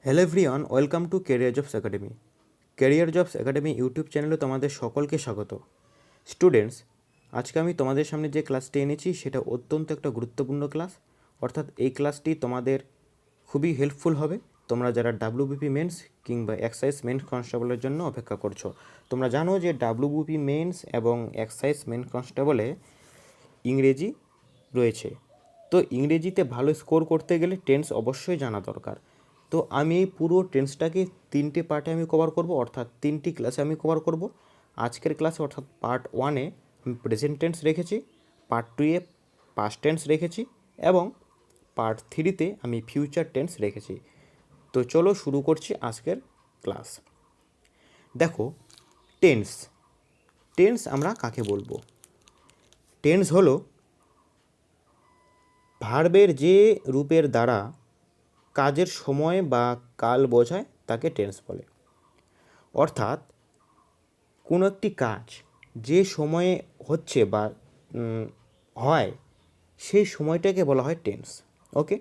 Hello everyone, welcome to career jobs academy. Career jobs academy YouTube চ্যানেলে তোমাদের সকলকে স্বাগত। স্টুডেন্টস, আজকে আমি তোমাদের সামনে যে ক্লাসটি এনেছি সেটা অত্যন্ত একটা গুরুত্বপূর্ণ ক্লাস। অর্থাৎ এই ক্লাসটি তোমাদের খুবই হেল্পফুল হবে তোমরা যারা ডাব্লিউবিপি মেন্স কিংবা এক্সাইজ মেন্স কনস্টেবলের জন্য অপেক্ষা করছো। তোমরা জানো যে ডাব্লিউবিপি মেন্স এবং এক্সাইজ মেন্স কনস্টেবলে ইংরেজি রয়েছে। তো ইংরেজিতে ভালো স্কোর করতে গেলে টেন্স অবশ্যই জানা দরকার। তো আমি এই পুরো টেন্সটাকে তিনটে পার্টে আমি কভার করব, অর্থাৎ তিনটি ক্লাসে আমি কভার করব। আজকের ক্লাসে অর্থাৎ পার্ট 1-এ আমি প্রেজেন্ট টেন্স রেখেছি, পার্ট 2-এ পাস্ট টেন্স রেখেছি এবং পার্ট 3-তে আমি ফিউচার টেন্স রেখেছি। তো চলো শুরু করছি আজকের ক্লাস। দেখো, টেন্স টেন্স আমরা কাকে বলবো? টেন্স হলো ভার্বের যে রূপের দ্বারা কাজের সময় বা কাল বোঝায় তাকে টেন্স বলে। অর্থাৎ কোনো একটি কাজ যে সময়ে হচ্ছে বা হয় সেই সময়টাকে বলা হয় টেন্স। ওকে,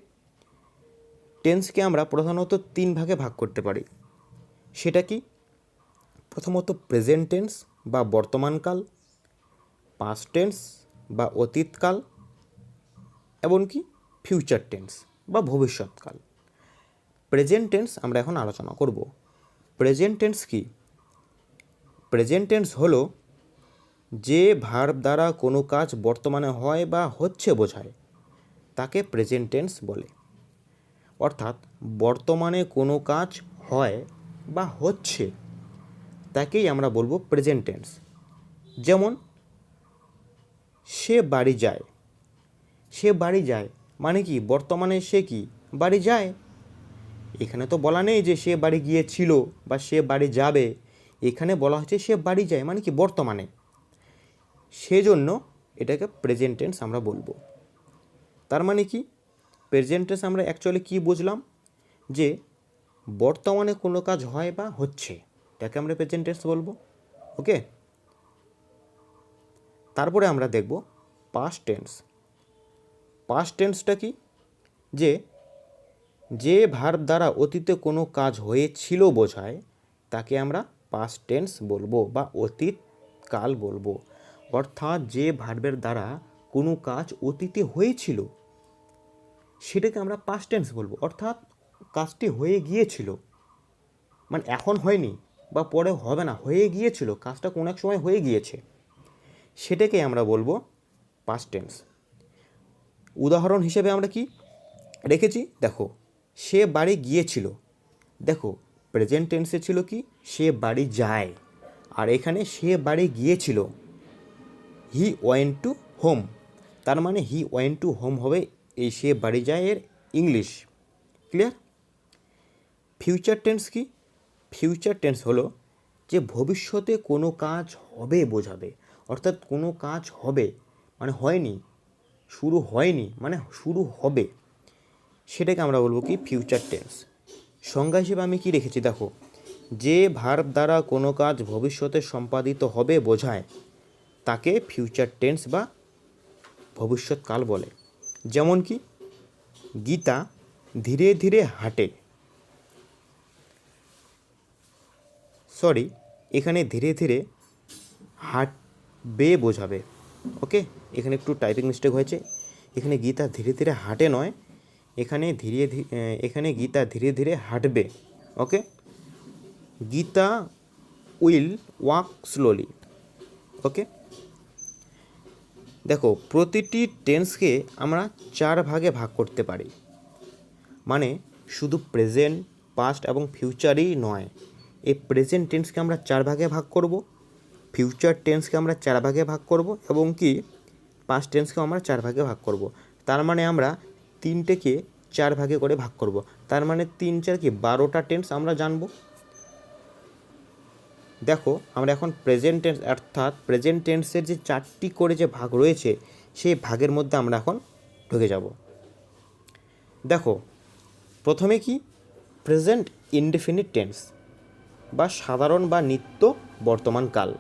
টেন্সকে আমরা প্রধানত তিন ভাগে ভাগ করতে পারি। সেটা কি? প্রথমত প্রেজেন্ট টেন্স বা বর্তমানকাল, পাস্ট টেন্স বা অতীতকাল, এমনকি ফিউচার টেন্স বা ভবিষ্যৎকাল। প্রেজেন্ট টেন্স আমরা এখন আলোচনা করব। প্রেজেন্ট টেন্স কি? প্রেজেন্ট টেন্স হলো যে ভার্ব দ্বারা কোনো কাজ বর্তমানে হয় বা হচ্ছে বোঝায় তাকে প্রেজেন্ট টেন্স বলে। অর্থাৎ বর্তমানে কোনো কাজ হয় বা হচ্ছে তাকেই আমরা বলবো প্রেজেন্ট টেন্স। যেমন সে বাড়ি যায়। সে বাড়ি যায় মানে কি? বর্তমানে সে কি বাড়ি যায়। এখানে তো বলা নেই যে সে বাড়ি গিয়েছিল বা সে বাড়ি যাবে। এখানে বলা হচ্ছে সে বাড়ি যায় মানে কি? বর্তমানে। সেজন্য এটাকে প্রেজেন্ট টেন্স আমরা বলবো। তার মানে কি? প্রেজেন্ট টেন্স আমরা অ্যাকচুয়ালি কী বুঝলাম? যে বর্তমানে কোনো কাজ হয় বা হচ্ছে তাকে আমরা প্রেজেন্ট টেন্স বলবো। ওকে, তারপরে আমরা দেখব পাস্ট টেন্স। পাস্ট টেন্সটা কি? যে ভার্ব দ্বারা অতীতে কোনো কাজ হয়েছিল বোঝায় তাকে আমরা পাস্ট টেন্স বলবো বা অতীত কাল বলবো। অর্থাৎ যে ভার্বের দ্বারা কোনো কাজ অতীতে হয়েছিল সেটাকে আমরা পাস্ট টেন্স বলবো। অর্থাৎ কাজটি হয়ে গিয়েছিল, মানে এখন হয়নি বা পরে হবে না, হয়ে গিয়েছিল, কাজটা কোনো এক সময় হয়ে গিয়েছে, সেটাকে আমরা বলবো পাস্ট টেন্স। উদাহরণ হিসেবে আমরা কি রেখেছি? দেখো, সে বাড়ি গিয়েছিল। দেখো, প্রেজেন্ট টেন্সে ছিল কি? সে বাড়ি যায়। আর এখানে সে বাড়ি গিয়েছিল, হি ওয়েন্ট টু হোম। তার মানে হি ওয়েন্ট টু হোম হবে এই সে বাড়ি যায় এর ইংলিশ। ক্লিয়ার? ফিউচার টেন্স কি? ফিউচার টেন্স হলো যে ভবিষ্যতে কোনো কাজ হবে বোঝাবে। অর্থাৎ কোনো কাজ হবে মানে হয়নি, শুরু হয়নি মানে শুরু হবে, সেটাকে আমরা বলবো কি? Future tense. সংজ্ঞা হিসেবে আমি কি রেখেছি? দেখো, যে ভার্ব দ্বারা কোনো কাজ ভবিষ্যতে সম্পাদিত হবে বোঝায় তাকে ফিউচার টেন্স বা ভবিষ্যৎকাল বলে। যেমন কি? গীতা ধীরে ধীরে হাঁটে। এখানে ধীরে ধীরে হাঁটবে বোঝাবে। ওকে, এখানে একটু টাইপিং মিস্টেক হয়েছে। এখানে গীতা ধীরে ধীরে হাঁটে নয়, এখানে গীতা ধীরে ধীরে হাঁটবে। ওকে, গীতা উইল ওয়াক স্লোলি। ওকে, দেখো, প্রতিটি টেন্সকে আমরা 4 ভাগে ভাগ করতে পারি। মানে শুধু প্রেজেন্ট, পাস্ট এবং ফিউচারই নয়, এই প্রেজেন্ট টেন্সকে আমরা 4 ভাগে ভাগ করব, ফিউচার টেন্সকে আমরা 4 ভাগে ভাগ করব এবং কি পাস্ট টেন্সকেও আমরা 4 ভাগে ভাগ করব। তার মানে আমরা 3টেকে 4 ভাগে করে ভাগ করব। তার মানে 3 4 কি 12টা টেন্স আমরা জানবো। দেখো, আমরা এখন প্রেজেন্ট টেন্স অর্থাৎ প্রেজেন্ট টেন্সের যে 4টি করে যে ভাগ রয়েছে সেই ভাগের মধ্যে আমরা এখন ঢুকে যাব। দেখো, প্রথমে কি? প্রেজেন্ট ইনডেফিনিট টেন্স বা সাধারণ বা নিত্য বর্তমান কাল,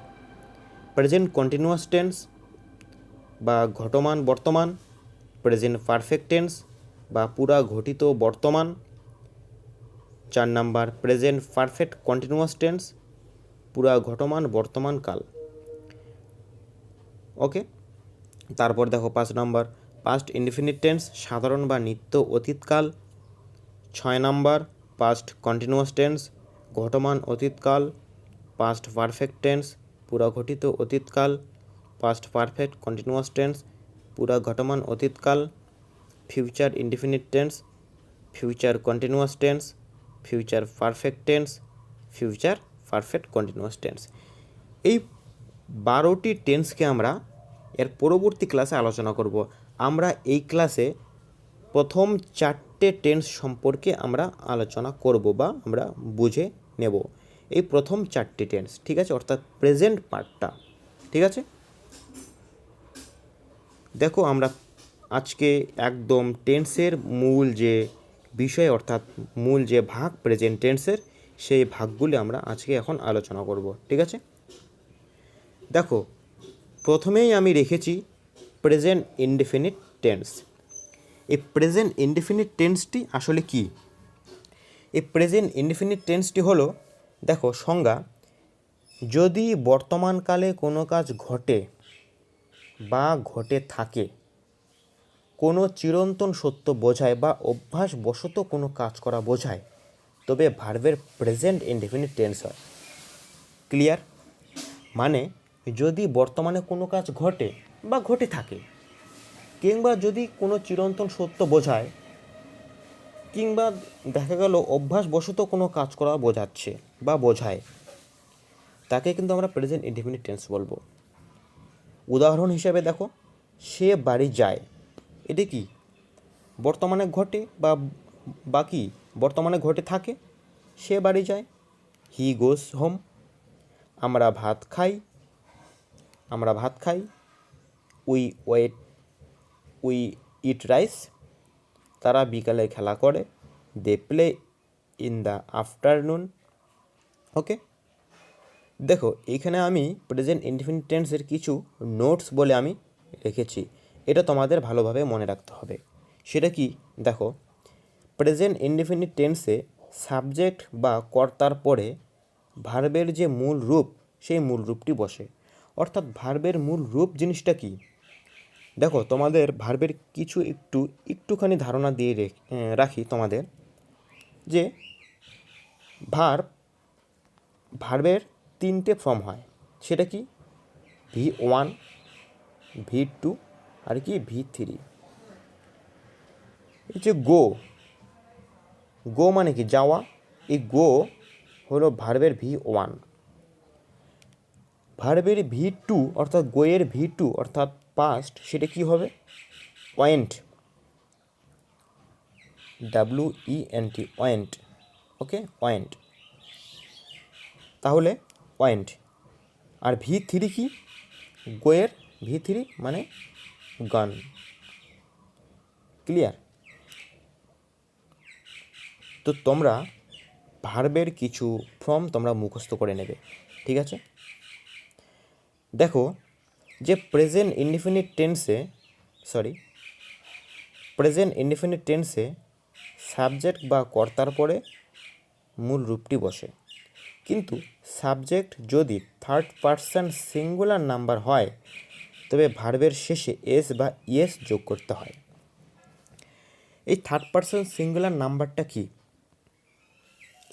প্রেজেন্ট কন্টিনিউয়াস টেন্স বা ঘটমান বর্তমান, প্রেজেন্ট পারফেক্ট টেন্স বা পুরা ঘটিত বর্তমান, 4 number present perfect continuous tense, পুরা ঘটমান বর্তমান কাল। ওকে, তারপর দেখো 5 নাম্বার পাস্ট ইনডিফিনিট টেন্স, সাধারণ বা নিত্য অতীতকাল। 6 নাম্বার পাস্ট কন্টিনিউয়াস টেন্স, ঘটমান অতীতকাল। পাস্ট পারফেক্ট টেন্স, পুরা ঘটিত অতীতকাল। পাস্ট পারফেক্ট কন্টিনিউয়াস টেন্স, পুরা ঘটমান অতীতকাল। Future indefinite tense, future continuous tense, future perfect tense, future perfect continuous tense. এই 12টি টেন্সকে আমরা এর পরবর্তী ক্লাসে আলোচনা করব। আমরা এই ক্লাসে প্রথম 4টে টেন্স সম্পর্কে আমরা আলোচনা করব বা আমরা বুঝে নেব। এই প্রথম 4টি টেন্স, ঠিক আছে, অর্থাৎ প্রেজেন্ট পার্টটা, ঠিক আছে। দেখো আমরা আজকে একদম টেন্সের মূল যে বিষয় অর্থাৎ মূল যে ভাগ প্রেজেন্ট টেন্সের, সেই ভাগগুলি আমরা আজকে এখন আলোচনা করব, ঠিক আছে। দেখো প্রথমেই আমি রেখেছি প্রেজেন্ট ইনডেফিনিট টেন্স। এই প্রেজেন্ট ইনডেফিনিট টেন্সটি আসলে কি? এই প্রেজেন্ট ইনডেফিনিট টেন্সটি হলো, দেখো সংজ্ঞা, যদি বর্তমানকালে কোনো কাজ ঘটে বা ঘটে থাকে, কোনো চিরন্তন সত্য বোঝায় বা অভ্যাসবশত কোনো কাজ করা বোঝায়, তবে ভার্বের প্রেজেন্ট ইনডেফিনিট টেন্স হয়। ক্লিয়ার? মানে যদি বর্তমানে কোনো কাজ ঘটে বা ঘটে থাকে, কিংবা যদি কোনো চিরন্তন সত্য বোঝায়, কিংবা দেখা গেল অভ্যাসবশত কোনো কাজ করা বোঝাচ্ছে বা বোঝায়, তাকে কিন্তু আমরা প্রেজেন্ট ইনডেফিনিট টেন্স বলবো। উদাহরণ হিসেবে দেখো, সে বাড়ি যায়, এটি কি বর্তমানে ঘটে বা বাকি বর্তমানে ঘটে থাকে, সে বাড়ি যায়। হি গোস হোম, আমরা ভাত খাই, আমরা ভাত খাই। উই ইট রাইস, তারা বিকালে খেলা করে। They play in the afternoon. Okay, দেখো এইখানে আমি প্রেজেন্ট ইনডেফিনিট টেন্সের কিছু নোটস বলে আমি রেখেছি, এটা তোমাদের ভালোভাবে মনে রাখতে হবে। সেটা কি? দেখো, প্রেজেন্ট ইনডেফিনিট টেন্সে সাবজেক্ট বা কর্তার পরে ভার্বের যে মূল রূপ, সেই মূল রূপটি বসে। অর্থাৎ ভার্বের মূল রূপ জিনিসটা কি? দেখো তোমাদের ভার্বের কিছু একটুখানি ধারণা দিয়ে রাখি তোমাদের, যে ভার্বের 3টে ফর্ম হয়। সেটা কি? V1, V2 আর কি V3। এই যে গো মানে কি? যাওয়া। এই গো হলো ভার্বের V1। ভার্বের V2 অর্থাৎ গোয়ের V2 অর্থাৎ পাস্ট, সেটা কি হবে? Went, WENT, went. Okay, went, তাহলে ওয়েন্ট। আর V3 কি? গোয়ের V3 মানে গান। ক্লিয়ার? তো তোমরা ভার্বের কিছু ফর্ম তোমরা মুখস্থ করে নেবে, ঠিক আছে। দেখো যে প্রেজেন্ট ইনডিফিনিট টেন্সে সাবজেক্ট বা কর্তার পরে মূল রূপটি বসে, কিন্তু সাবজেক্ট যদি থার্ড পারসন সিঙ্গুলার নাম্বার হয়, তবে ভার্বের শেষে এস বা ইএস যোগ করতে হয়। এই থার্ড পারসন সিঙ্গুলার নাম্বারটা কি?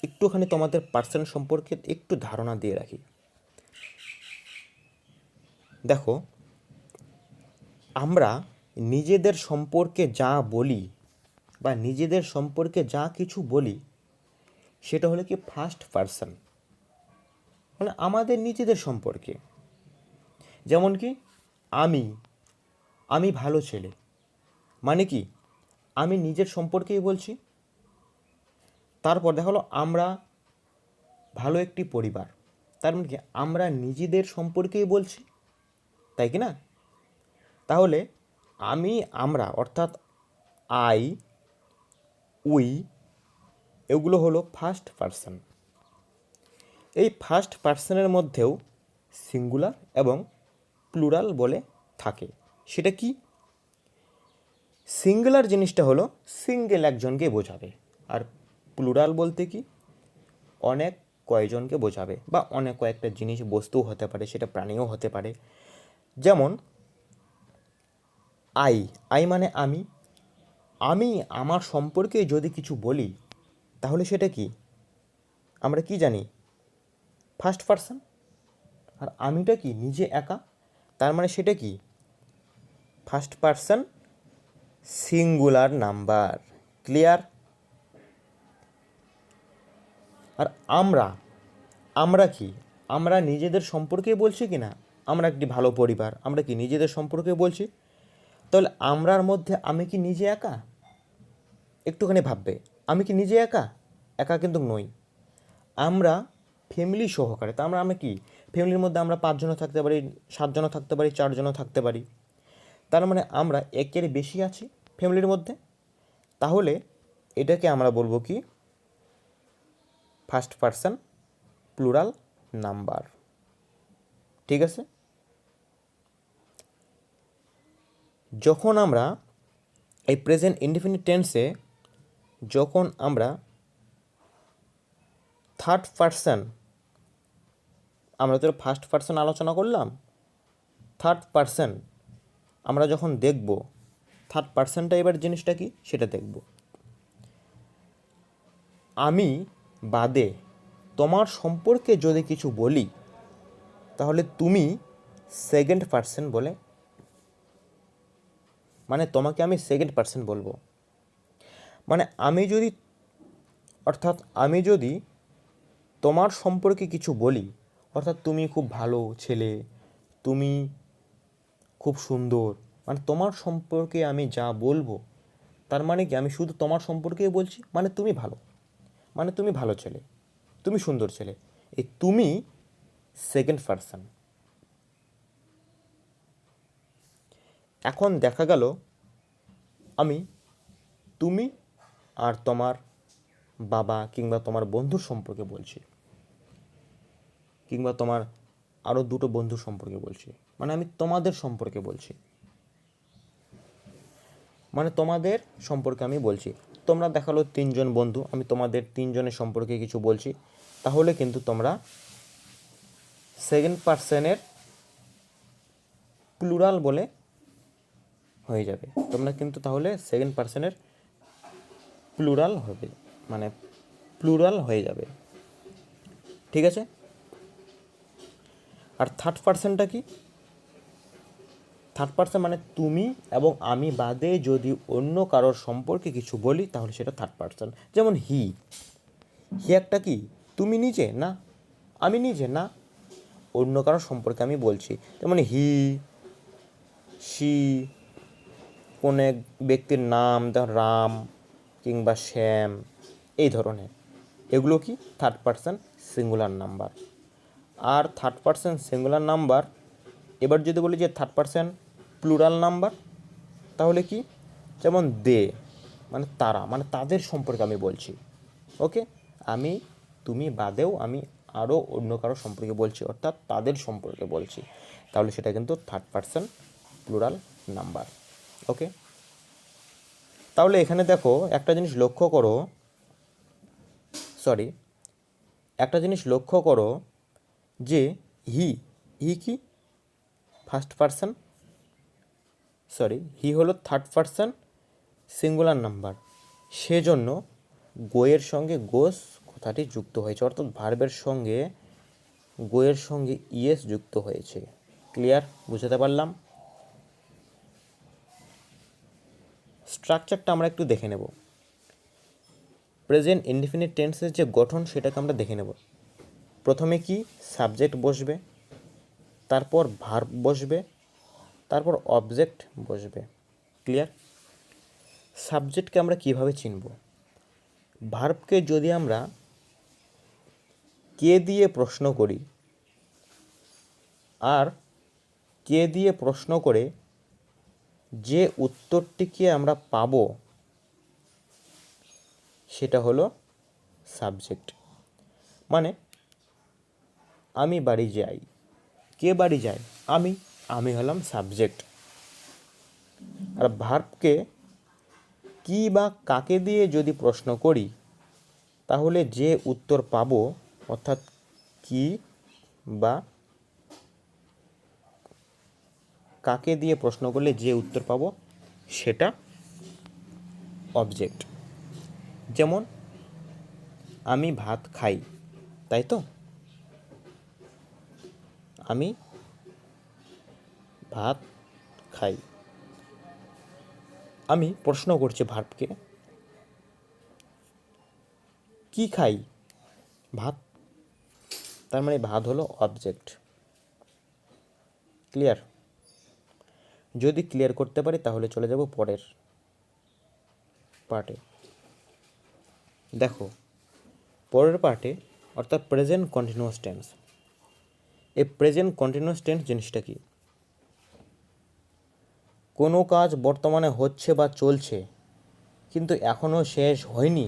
একটুখানি তোমাদের পার্সন সম্পর্কে একটু ধারণা দিয়ে রাখি। দেখো, আমরা নিজেদের সম্পর্কে যা বলি বা নিজেদের সম্পর্কে যা কিছু বলি, সেটা হলো কি ফার্স্ট পারসন, মানে আমাদের নিজেদের সম্পর্কে। যেমন কি আমি ভালো ছেলে, মানে কি আমি নিজের সম্পর্কেই বলছি। তারপর দেখা হলো আমরা ভালো একটি পরিবার, তার মানে কি আমরা নিজেদের সম্পর্কেই বলছি, তাই কি না? তাহলে আমরা অর্থাৎ আই, উই, এগুলো হলো ফার্স্ট পারসন। এই ফার্স্ট পারসনের মধ্যেও সিঙ্গুলার এবং প্লুরাল বলে থাকে। সেটা কি? সিঙ্গুলার জিনিসটা হলো সিঙ্গেল একজনকে বোঝাবে, আর প্লুরাল বলতে কি, অনেক কয়জনকে বোঝাবে বা অনেক কয়েকটা জিনিস বস্তুও হতে পারে, সেটা প্রাণীও হতে পারে। যেমন আই, আই মানে আমি, আমি আমার সম্পর্কে যদি কিছু বলি তাহলে সেটা কি, আমরা কি জানি, ফার্স্ট পারসন। আর আমিটা কি, নিজে একা, তার মানে সেটা কি, first person singular number. Clear? আর আমরা, আমরা কি, আমরা নিজেদের সম্পর্কে বলছি কি না, আমরা একটি ভালো পরিবার, আমরা কি নিজেদের সম্পর্কে বলছি? তাহলে আমরার মধ্যে আমি কি নিজে একা? একটুখানি ভাববে, আমি কি নিজে একা? একা কিন্তু নই, আমরা ফ্যামিলি সহকারে। তা আমরা কি, ফ্যামিলির মধ্যে আমরা 5 জনও থাকতে পারি, 7 জনও থাকতে পারি, 4 জনও থাকতে পারি। তার মানে আমরা একের বেশি আছি ফ্যামিলির মধ্যে। তাহলে এটাকে আমরা বলবো কি, ফার্স্ট পারসন প্লুরাল নাম্বার। ঠিক আছে? যখন আমরা এই প্রেজেন্ট ইনডিফিনিট টেন্সে, যখন আমরা থার্ড পারসন, আমরা তো ফার্স্ট পারসন আলোচনা করলাম, থার্ড পারসন আমরা যখন দেখব, থার্ড পারসনটা এবার জিনিসটা কি সেটা দেখব। আমি বাদে তোমার সম্পর্কে যদি কিছু বলি তাহলে তুমি সেকেন্ড পারসন বলে, মানে তোমাকে আমি সেকেন্ড পারসন বলবো। মানে আমি যদি, অর্থাৎ আমি যদি তোমার সম্পর্কে কিছু বলি, অর্থাৎ তুমি খুব ভালো ছেলে, তুমি খুব সুন্দর, মানে তোমার সম্পর্কে আমি যা বলবো তার মানে কি, আমি শুধু তোমার সম্পর্কেই বলছি, মানে তুমি ভালো, মানে তুমি ভালো ছেলে, তুমি সুন্দর ছেলে, এই তুমি সেকেন্ড পারসন। এখন দেখা গেল আমি তুমি আর তোমার বাবা কিংবা তোমার বন্ধুর সম্পর্কে বলছি, কিংবা তোমার আরও 2টো বন্ধুর সম্পর্কে বলছি, মানে আমি তোমাদের সম্পর্কে বলছি, মানে তোমাদের সম্পর্কে আমি বলছি। তোমরা দেখালো 3 জন বন্ধু, আমি তোমাদের 3 জনের সম্পর্কে কিছু বলছি, তাহলে কিন্তু তোমরা সেকেন্ড পারসনের প্লুরাল বলে হয়ে যাবে, তোমরা কিন্তু তাহলে সেকেন্ড পারসনের প্লুরাল হবে, মানে প্লুরাল হয়ে যাবে। ঠিক আছে? আর থার্ড পারসনটা কি, থার্ড পারসন মানে তুমি এবং আমি বাদে যদি অন্য কারোর সম্পর্কে কিছু বলি তাহলে সেটা থার্ড পারসন। যেমন হি, হি একটা কি, তুমি নিজে না, আমি নিজে না, অন্য কারোর সম্পর্কে আমি বলছি। যেমন হি, সি, কোন এক ব্যক্তির নাম, যেমন রাম কিংবা শ্যাম, এই ধরনের, এগুলো কি থার্ড পারসন সিঙ্গুলার নাম্বার। আর থার্ড পারসন সিঙ্গুলার নাম্বার, এবার যদি বলি যে থার্ড পারসন প্লুরাল নাম্বার, তাহলে কি, যেমন দে মানে তারা, মানে তাদের সম্পর্কে আমি বলছি। ওকে, আমি তুমি বাদেও আমি আরও অন্য কারো সম্পর্কে বলছি, অর্থাৎ তাদের সম্পর্কে বলছি, তাহলে সেটা কিন্তু থার্ড পারসন প্লুরাল নাম্বার। ওকে, তাহলে এখানে দেখো একটা জিনিস লক্ষ্য করো, একটা জিনিস লক্ষ্য করো যে হি, হি কি ফার্স্ট পারসন, হি হলো থার্ড পারসন সিঙ্গুলার নাম্বার, সেজন্য গোয়ের সঙ্গে গোস কথাটি যুক্ত হয়েছে, অর্থাৎ ভার্বের সঙ্গে গোয়ের সঙ্গে ইএস যুক্ত হয়েছে। ক্লিয়ার? বুঝতে পারলাম? স্ট্রাকচারটা আমরা একটু দেখে নেব। প্রেজেন্ট ইনডিফিনিট টেন্সের যে গঠন সেটাকে আমরা দেখে নেব। প্রথমে কি, সাবজেক্ট বসবে, তারপর ভার্ব বসবে, তারপর অবজেক্ট বসবে। ক্লিয়ার? সাবজেক্টকে আমরা কিভাবে চিনব? ভার্বকে যদি আমরা কে দিয়ে প্রশ্ন করি, আর কে দিয়ে প্রশ্ন করে যে উত্তরটিকে আমরা পাব সেটা হলো সাবজেক্ট। মানে আমি বাড়ি যাই, কে বাড়ি যায়, আমি হলাম সাবজেক্ট। আর ভার্বকে কি বা কাকে দিয়ে যদি প্রশ্ন করি তাহলে যে উত্তর পাবো, অর্থাৎ কি বা কাকে দিয়ে প্রশ্ন করলে যে উত্তর পাবো সেটা অবজেক্ট। যেমন আমি ভাত খাই, তাই তো? আমি ভাত খাই। আমি প্রশ্ন করছি ভার্বকে, কি খাই? ভাত। তার মানে ভাত হলো অবজেক্ট। ক্লিয়ার? যদি ক্লিয়ার করতে পারি তাহলে চলে যাব পরের পার্টে। দেখো, পরের পার্টে অর্থাৎ প্রেজেন্ট কন্টিনিউয়াস টেন্স। এই প্রেজেন্ট কন্টিনিউয়াস টেন্স জিনিসটা কি? কোনো কাজ বর্তমানে হচ্ছে বা চলছে কিন্তু এখনও শেষ হয়নি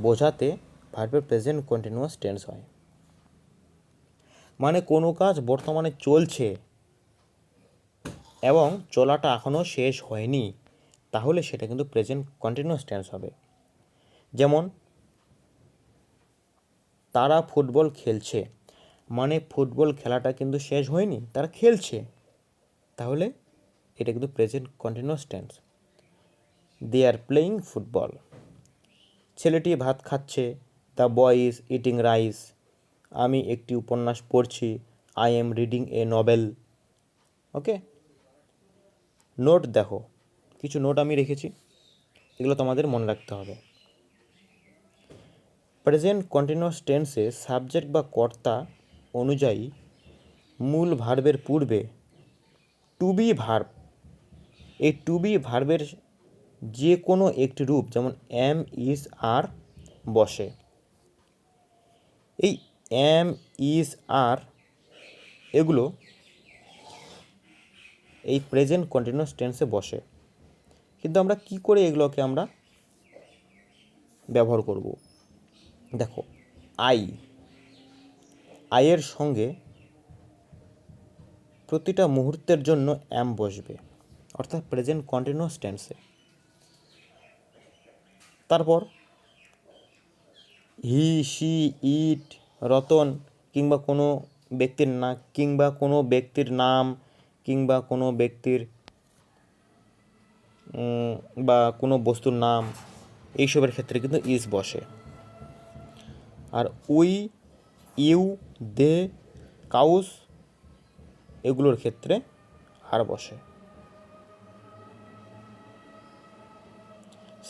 বোঝাতে ভার্বের প্রেজেন্ট কন্টিনিউয়াস টেন্স হয়। মানে কোনো কাজ বর্তমানে চলছে এবং চলাটা এখনও শেষ হয়নি, তাহলে সেটা কিন্তু প্রেজেন্ট কন্টিনিউয়াস টেন্স হবে। যেমন তারা ফুটবল খেলছে, মানে ফুটবল খেলাটা কিন্তু শেষ হয়নি, তারা খেলছে, তাহলে এটা কিন্তু present continuous tense. They are playing football. ছেলেটি ভাত খাচ্ছে, the boy is eating rice. আমি একটি উপন্যাস পড়ছি, I am reading a novel. Okay, note দেখো, কিছু নোট আমি রেখেছি, এগুলো তোমাদের মনে রাখতে হবে। প্রেজেন্ট কন্টিনিউয়াস টেন্সে সাবজেক্ট বা কর্তা অনুযায়ী মূল ভার্বের পূর্বে টু বি ভার্ব, এই টু বি ভার্বের যে কোনো একটি রূপ, যেমন এম, ইজ, আর বসে। এই এম, ইজ, আর এগুলো এই প্রেজেন্ট কন্টিনিউয়াস টেন্সে বসে। কিন্তু আমরা কি করে এগুলোকে আমরা ব্যবহার করব? দেখো, আইয়ের সঙ্গে প্রতিটা মুহূর্তের জন্য এম বসবে, অর্থাৎ প্রেজেন্ট কন্টিনিউয়াস টেন্সে। তারপর হি, শি, ইট, রতন কিংবা কোনো ব্যক্তির নাম কিংবা কোনো ব্যক্তির বা কোনো বস্তুর নাম, এইসবের ক্ষেত্রে কিন্তু ইজ বসে। আর উই, ইউ, দে, কাউস এগুলোর ক্ষেত্রে আর বসে।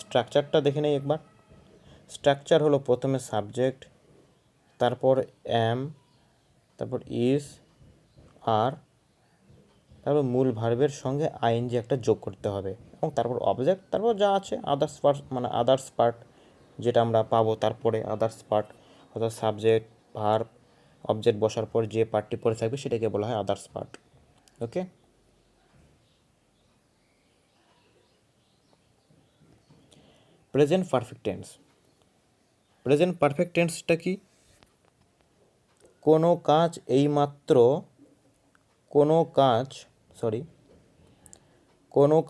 স্ট্রাকচারটা দেখে নেই একবার। স্ট্রাকচার হলো প্রথমে সাবজেক্ট, তারপর এম, তারপর ইজ, আর, তারপর মূল ভার্বের সঙ্গে আইএনজি একটা যোগ করতে হবে, এবং তারপর অবজেক্ট, তারপর যা আছে আদার্স পার্ট যেটা আমরা পাবো তারপরে আদার্স পার্ট, অর্থাৎ সাবজেক্ট, ভার্ব, অবজেক্ট বসার পর যে পার্টটি পড়ে থাকবে সেটাকে বলা হয় others part. Okay, present perfect tense. Present perfect টেন্সটা কি? কোনো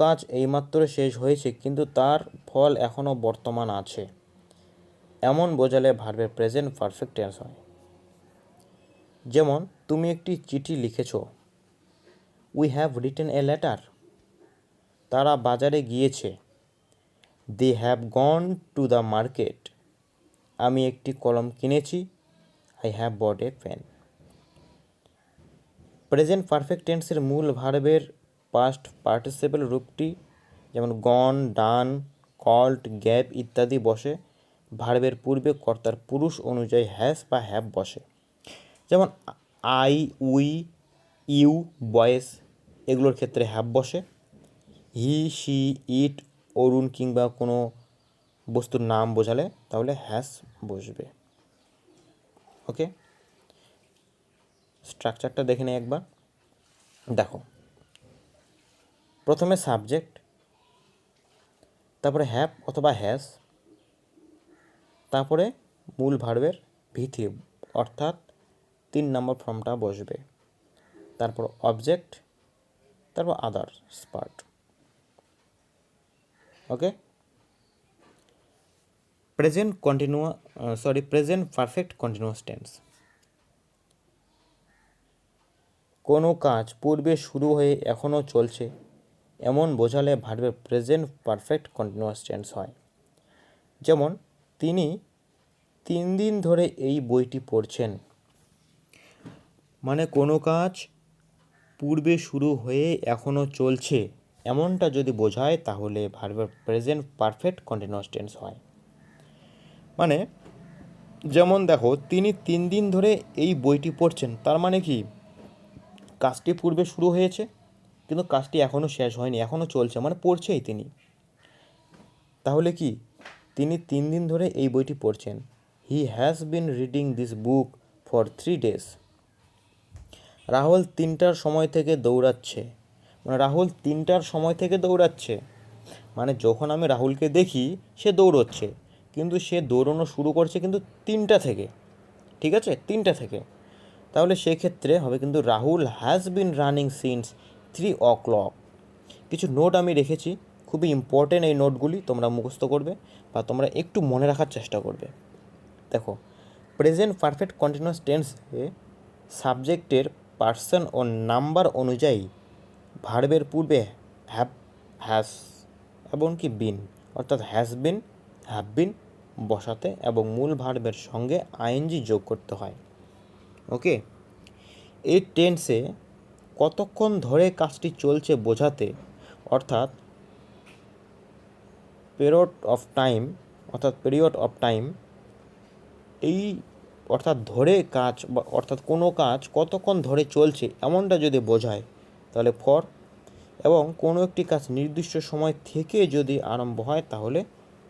কাজ এইমাত্র শেষ হয়েছে কিন্তু তার ফল এখনও বর্তমান আছে, এমন বোঝালে ভার্বের প্রেজেন্ট পারফেক্ট টেন্স হয়। যেমন তুমি একটি চিঠি লিখেছ, we have written a letter. তারা বাজারে গিয়েছে, they have gone to the market. আমি একটি কলম কিনেছি, I have bought a pen. Present perfect টেন্সের মূল ভার্বের পাস্ট পার্টিসিপেল রূপটি যেমন গন, ডান, কল্ড, গ্যাভ ইত্যাদি বসে ভার্বের পূর্বে কর্তার পুরুষ অনুযায়ী হ্যাজ বা হ্যাভ বসে। যেমন আই, উই, ইউ, বয়েস এগুলোর ক্ষেত্রে হ্যাভ বসে। হি, শি, ইট, অরুণ কিংবা কোনো বস্তুর নাম বোঝালে তাহলে হ্যাজ বসবে। ওকে, স্ট্রাকচারটা দেখে নেই একবার। দেখো, প্রথমে সাবজেক্ট, তারপরে হ্যাভ অথবা হ্যাজ, তারপরে মূল ভার্বের ভিথি অর্থাৎ 3 নম্বর ফর্মটা বসবে, তারপর অবজেক্ট, তারপর others part. Okay, present perfect continuous tense. কোনো কাজ পূর্বে শুরু হয়ে এখনও চলছে এমন বোঝালে ভার্বের প্রেজেন্ট পারফেক্ট কন্টিনিউয়াস টেন্স হয়। যেমন, তিনি 3 দিন ধরে এই বইটি পড়ছেন। মানে কোনো কাজ পূর্বে শুরু হয়ে এখনও চলছে এমনটা যদি বোঝায় তাহলে ভার্বের প্রেজেন্ট পারফেক্ট কন্টিনিউয়াস টেন্স হয়। মানে যেমন দেখো, তিনি 3 দিন ধরে এই বইটি পড়ছেন, তার মানে কি কাজটি পূর্বে শুরু হয়েছে কিন্তু কাজটি এখনও শেষ হয়নি, এখনও চলছে, মানে পড়ছেই তিনি। তাহলে কি তিনি 3 দিন ধরে এই বইটি পড়ছেন। He has been reading this book for 3 days। Rahul 3টার সময় থেকে দৌড়াচ্ছে। মানে রাহুল 3টার সময় থেকে দৌড়াচ্ছে, মানে যখন আমি রাহুলকে দেখি সে দৌড়চ্ছে, কিন্তু সে দৌড়ানো শুরু করছে কিন্তু 3টা থেকে। ঠিক আছে, 3টা থেকে। তাহলে সেক্ষেত্রে হবে কিন্তু Rahul has been running since 3 o'clock। কিছু নোট আমি রেখেছি, খুবই ইম্পর্টেন্ট এই নোটগুলি, তোমরা মুখস্থ করবে বা তোমরা একটু মনে রাখার চেষ্টা করবে। দেখো, প্রেজেন্ট পারফেক্ট কন্টিনিউয়াস টেন্সে সাবজেক্টের পার্সন ও নাম্বার অনুযায়ী ভার্বের পূর্বে হ্যাভ, হ্যাজ এবং কি বিন অর্থাৎ হ্যাজ বিন, হ্যাভ বিন বসাতে এবং মূল ভার্বের সঙ্গে আইএনজি যোগ করতে হয়। ওকে, এই টেন্সে কতক্ষণ ধরে কাজটি চলছে বোঝাতে অর্থাৎ পিরিয়ড অফ টাইম এই অর্থাৎ ধরে কাজ বা অর্থাৎ কোনো কাজ কতক্ষণ ধরে চলছে এমনটা যদি বোঝায় তাহলে ফর, এবং কোনো একটি কাজ নির্দিষ্ট সময় থেকে যদি আরম্ভ হয় তাহলে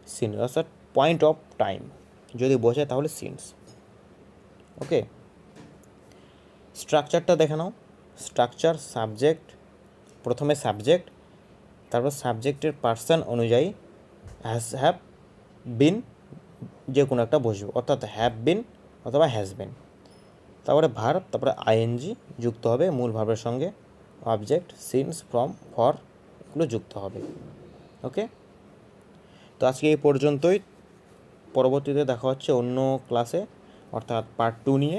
সিন্স, অর্থাৎ পয়েন্ট অফ টাইম যদি বোঝায় তাহলে সিন্স। ওকে, স্ট্রাকচারটা দেখে নাও। স্ট্রাকচার, সাবজেক্ট, প্রথমে সাবজেক্ট, তারপর সাবজেক্টের পার্সন অনুযায়ী হ্যাভ বিন যে কোনো একটা বসবে, অর্থাৎ হ্যাভ বিন অথবা হ্যাজ বিন, তারপরে ভার্ব, তারপরে আইএনজি যুক্ত হবে মূল ভার্বের সঙ্গে, অবজেক্ট, সিন্স, ফ্রম, ফর এগুলো যুক্ত হবে। ওকে, তো আজকে এই পর্যন্তই। পরবর্তীতে দেখা হচ্ছে অন্য ক্লাসে অর্থাৎ পার্ট 2 নিয়ে।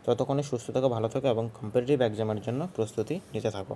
ততক্ষণে সুস্থ থাকো, ভালো থাকো এবং কম্পিটিটিভ এক্সামের জন্য প্রস্তুতি নিতে থাকো।